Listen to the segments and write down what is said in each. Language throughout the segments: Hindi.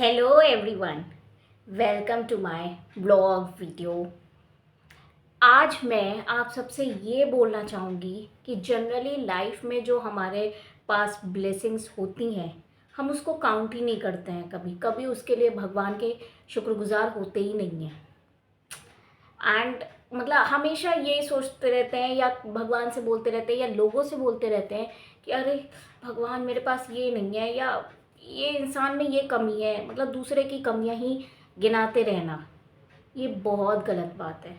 Hello everyone, welcome to my blog video. आज मैं आप सबसे ये बोलना चाहूँगी कि जनरली लाइफ में जो हमारे पास ब्लेसिंग्स होती हैं, हम उसको काउंट ही नहीं करते हैं। कभी कभी उसके लिए भगवान के शुक्रगुजार होते ही नहीं हैं। एंड मतलब हमेशा ये सोचते रहते हैं या भगवान से बोलते रहते हैं या लोगों से बोलते रहते हैं कि अरे भगवान मेरे पास ये नहीं है, या ये इंसान में ये कमी है। मतलब दूसरे की कमियां ही गिनाते रहना, ये बहुत गलत बात है।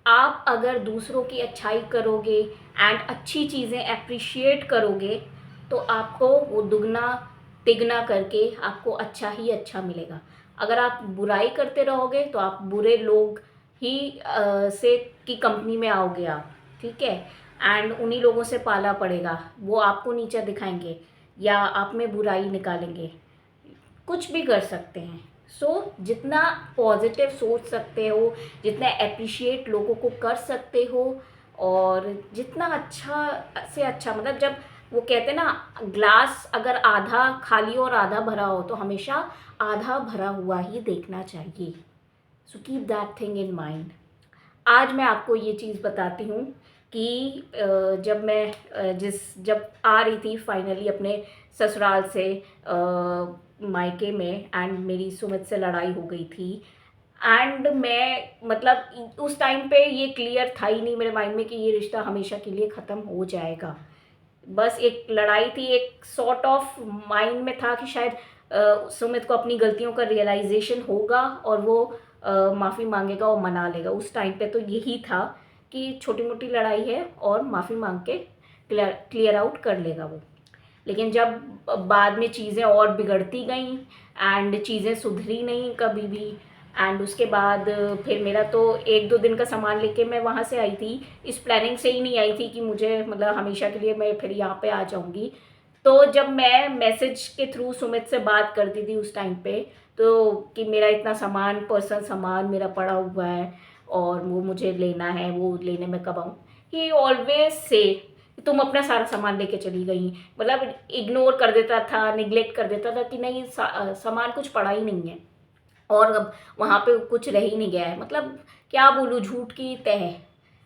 आप अगर दूसरों की अच्छाई करोगे एंड अच्छी चीज़ें अप्रिशिएट करोगे तो आपको वो दुगना तिगना करके आपको अच्छा ही अच्छा मिलेगा। अगर आप बुराई करते रहोगे तो आप बुरे लोग ही से की कंपनी में आओगे आप, ठीक है। एंड उन्हीं लोगों से पाला पड़ेगा, वो आपको नीचा दिखाएंगे या आप में बुराई निकालेंगे। कुछ भी कर सकते हैं। जितना पॉजिटिव सोच सकते हो, जितना अप्रिशिएट लोगों को कर सकते हो, और जितना अच्छा से अच्छा, मतलब जब वो कहते हैं ना, ग्लास अगर आधा खाली और आधा भरा हो तो हमेशा आधा भरा हुआ ही देखना चाहिए। So keep that thing in mind. आज मैं आपको ये चीज़ बताती हूँ कि जब मैं जब आ रही थी फाइनली अपने ससुराल से मायके में, एंड मेरी सुमित से लड़ाई हो गई थी। एंड मैं मतलब उस टाइम पे ये क्लियर था ही नहीं मेरे माइंड में कि ये रिश्ता हमेशा के लिए ख़त्म हो जाएगा। बस एक लड़ाई थी, एक सॉर्ट ऑफ माइंड में था कि शायद सुमित को अपनी गलतियों का रियलाइजेशन होगा और वो माफ़ी मांगेगा और मना लेगा। उस टाइम पे तो यही था कि छोटी मोटी लड़ाई है और माफ़ी मांग के क्लियर आउट कर लेगा वो। लेकिन जब बाद में चीज़ें और बिगड़ती गईं एंड चीज़ें सुधरी नहीं कभी भी। एंड उसके बाद फिर मेरा तो एक दो दिन का सामान लेके मैं वहाँ से आई थी। इस प्लानिंग से ही नहीं आई थी कि मुझे मतलब हमेशा के लिए मैं फिर यहाँ पे आ जाऊँगी। तो जब मैं मैसेज के थ्रू सुमित से बात करती थी उस टाइम पे, तो कि मेरा इतना सामान, पर्सनल सामान मेरा पड़ा हुआ है और वो मुझे लेना है, वो लेने में कब आऊँ, ही ऑलवेज से तुम अपना सारा सामान लेके चली गई। मतलब इग्नोर कर देता था, निगलेक्ट कर देता था कि नहीं सामान कुछ पड़ा ही नहीं है और अब वहाँ पे कुछ रह ही नहीं गया है। मतलब क्या बोलूँ, झूठ की तह।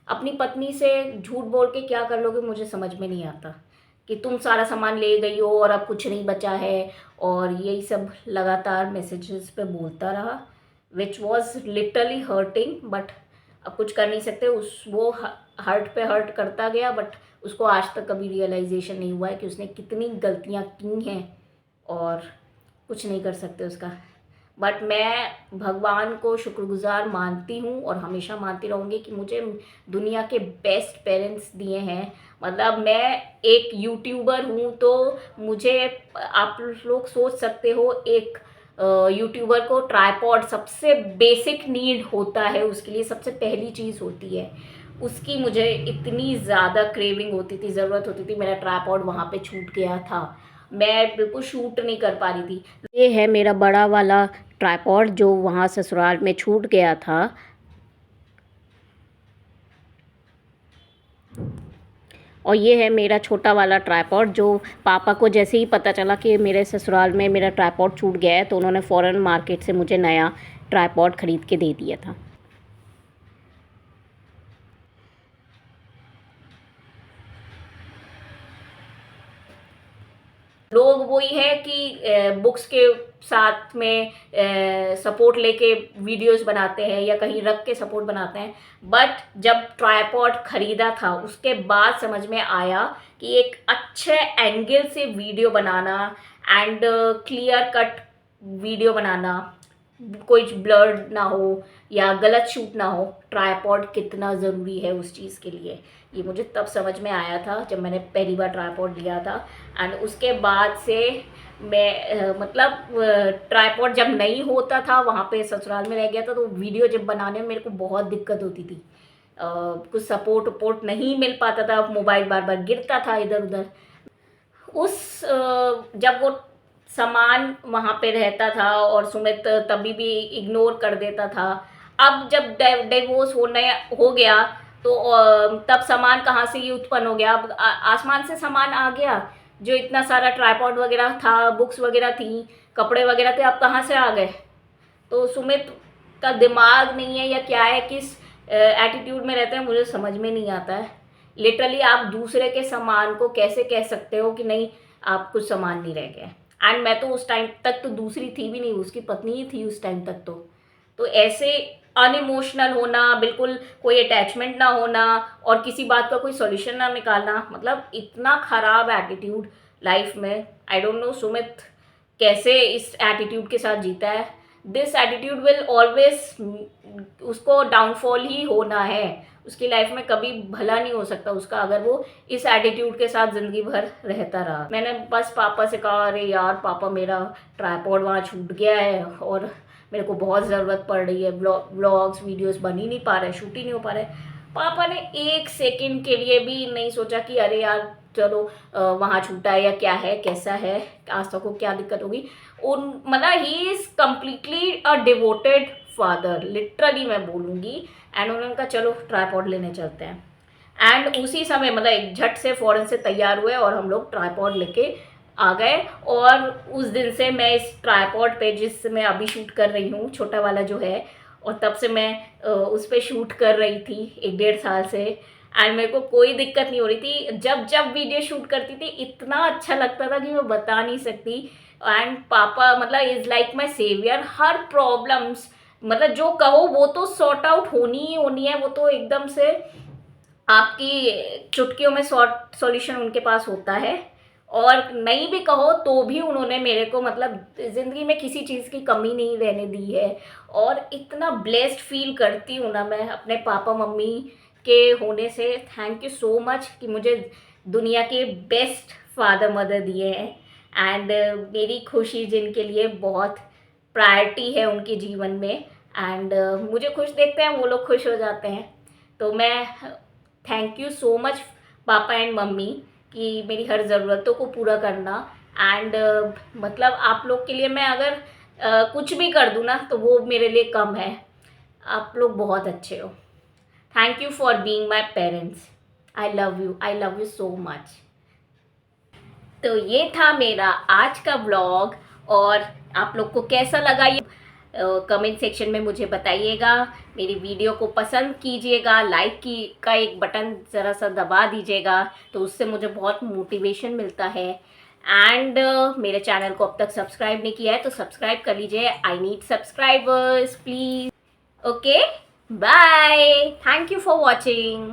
अपनी पत्नी से झूठ बोल के क्या कर लोगे मुझे समझ में नहीं आता, कि तुम सारा सामान ले गई हो और अब कुछ नहीं बचा है। और यही सब लगातार मैसेजेस पे बोलता रहा, which was literally hurting. But अब कुछ कर नहीं सकते, उस वो हर्ट पे हर्ट करता गया। बट उसको आज तक कभी रियलाइजेशन नहीं हुआ है कि उसने कितनी गलतियाँ की हैं, और कुछ नहीं कर सकते उसका। बट मैं भगवान को शुक्रगुजार मानती हूँ और हमेशा मानती रहूँगी कि मुझे दुनिया के बेस्ट पेरेंट्स दिए हैं। मतलब मैं एक यूट्यूबर हूँ तो मुझे, आप लोग सोच सकते हो, एक यूट्यूबर को ट्राइपॉड सबसे बेसिक नीड होता है, उसके लिए सबसे पहली चीज़ होती है। उसकी मुझे इतनी ज़्यादा क्रेविंग होती थी, ज़रूरत होती थी। मेरा ट्राइपॉड वहाँ पे छूट गया था, मैं बिल्कुल शूट नहीं कर पा रही थी। ये है मेरा बड़ा वाला ट्राइपॉड जो वहाँ ससुराल में छूट गया था। और ये है मेरा छोटा वाला ट्राइपॉड जो पापा को जैसे ही पता चला कि मेरे ससुराल में मेरा ट्राइपॉड छूट गया है तो उन्होंने फ़ौरन मार्केट से मुझे नया ट्राइपॉड ख़रीद के दे दिया था। लोग वही है कि बुक्स के साथ में सपोर्ट लेके वीडियोस बनाते हैं या कहीं रख के सपोर्ट बनाते हैं। बट जब ट्राइपॉड खरीदा था उसके बाद समझ में आया कि एक अच्छे एंगल से वीडियो बनाना एंड क्लियर कट वीडियो बनाना, कोई ब्लर ना हो या गलत शूट ना हो, ट्राइपॉड कितना ज़रूरी है उस चीज़ के लिए। ये मुझे तब समझ में आया था जब मैंने पहली बार ट्राइपॉड लिया था। एंड उसके बाद से मैं मतलब ट्राइपॉड जब नहीं होता था, वहाँ पे ससुराल में रह गया था, तो वीडियो जब बनाने में मेरे को बहुत दिक्कत होती थी। कुछ सपोर्ट वपोर्ट नहीं मिल पाता था, मोबाइल बार बार गिरता था इधर उधर। जब वो सामान वहाँ पे रहता था और सुमित तभी भी इग्नोर कर देता था। अब जब डिवोर्स होने हो गया तो तब सामान कहाँ से ये उत्पन्न हो गया। अब आसमान से सामान आ गया, जो इतना सारा ट्राइपॉड वगैरह था, बुक्स वगैरह थी, कपड़े वगैरह के आप कहाँ से आ गए? तो सुमित का दिमाग नहीं है या क्या है, किस एटीट्यूड में रहते हैं मुझे समझ में नहीं आता है। लिटरली आप दूसरे के सामान को कैसे कह सकते हो कि नहीं आप कुछ सामान नहीं रह गए। एंड मैं तो उस टाइम तक तो दूसरी थी भी नहीं, उसकी पत्नी ही थी उस टाइम तक। तो ऐसे अनइमोशनल होना, बिल्कुल कोई अटैचमेंट ना होना और किसी बात का कोई सॉल्यूशन ना निकालना, मतलब इतना ख़राब एटीट्यूड लाइफ में। आई डोंट नो सुमित कैसे इस एटीट्यूड के साथ जीता है। दिस एटीट्यूड विल ऑलवेज उसको डाउनफॉल ही होना है, उसकी लाइफ में कभी भला नहीं हो सकता उसका अगर वो इस एटीट्यूड के साथ ज़िंदगी भर रहता रहा। मैंने बस पापा से कहा अरे यार पापा मेरा ट्राइपॉड वहाँ छूट गया है और मेरे को बहुत ज़रूरत पड़ रही है, व्लॉग्स वीडियोस बन ही नहीं पा रहे, शूट ही नहीं हो पा रहे। पापा ने एक सेकंड के लिए भी नहीं सोचा कि अरे यार चलो वहाँ छूटा है या क्या है कैसा है, आस्था को क्या दिक्कत होगी। उन मतलब he is completely a devoted father, literally मैं बोलूँगी। एंड उन्होंने कहा चलो ट्राईपॉड लेने चलते हैं। एंड उसी समय मतलब एक झट से फ़ौरन से तैयार हुए और हम लोग ट्राईपॉड लेके आ गए। और उस दिन से मैं इस ट्राईपॉड पे जिस मैं अभी शूट कर रही हूँ, छोटा वाला जो है, और तब से मैं उस पर शूट कर रही थी 1-1.5 साल से। एंड मेरे को कोई दिक्कत नहीं हो रही थी, जब जब वीडियो शूट करती थी इतना अच्छा लगता था कि मैं बता नहीं सकती। एंड पापा मतलब इज़ लाइक माई सेवियर। हर प्रॉब्लम्स मतलब जो कहो वो तो सॉर्ट आउट होनी ही होनी है, वो तो एकदम से आपकी चुटकियों में सॉल्यूशन उनके पास होता है। और नहीं भी कहो तो भी उन्होंने मेरे को मतलब ज़िंदगी में किसी चीज़ की कमी नहीं रहने दी है। और इतना ब्लेस्ड फील करती हूँ ना मैं अपने पापा मम्मी के होने से। थैंक यू सो मच कि मुझे दुनिया के बेस्ट फादर मदर दिए हैं। एंड मेरी खुशी जिनके लिए बहुत प्रायोरिटी है उनके जीवन में। एंड मुझे खुश देखते हैं वो लोग खुश हो जाते हैं। तो मैं थैंक यू सो मच पापा एंड मम्मी कि मेरी हर ज़रूरतों को पूरा करना। एंड मतलब आप लोग के लिए मैं अगर कुछ भी कर दूँ ना तो वो मेरे लिए कम है। आप लोग बहुत अच्छे हो। Thank you for being my parents. I love you so much. तो ये था मेरा आज का व्लॉग। और आप लोग को कैसा लगा ये कमेंट सेक्शन में मुझे बताइएगा। मेरी वीडियो को पसंद कीजिएगा, लाइक की का एक बटन ज़रा सा दबा दीजिएगा तो उससे मुझे बहुत मोटिवेशन मिलता है। एंड मेरे चैनल को अब तक सब्सक्राइब नहीं किया है तो सब्सक्राइब कर लीजिए। I need subscribers please. Okay bye, thank you for watching.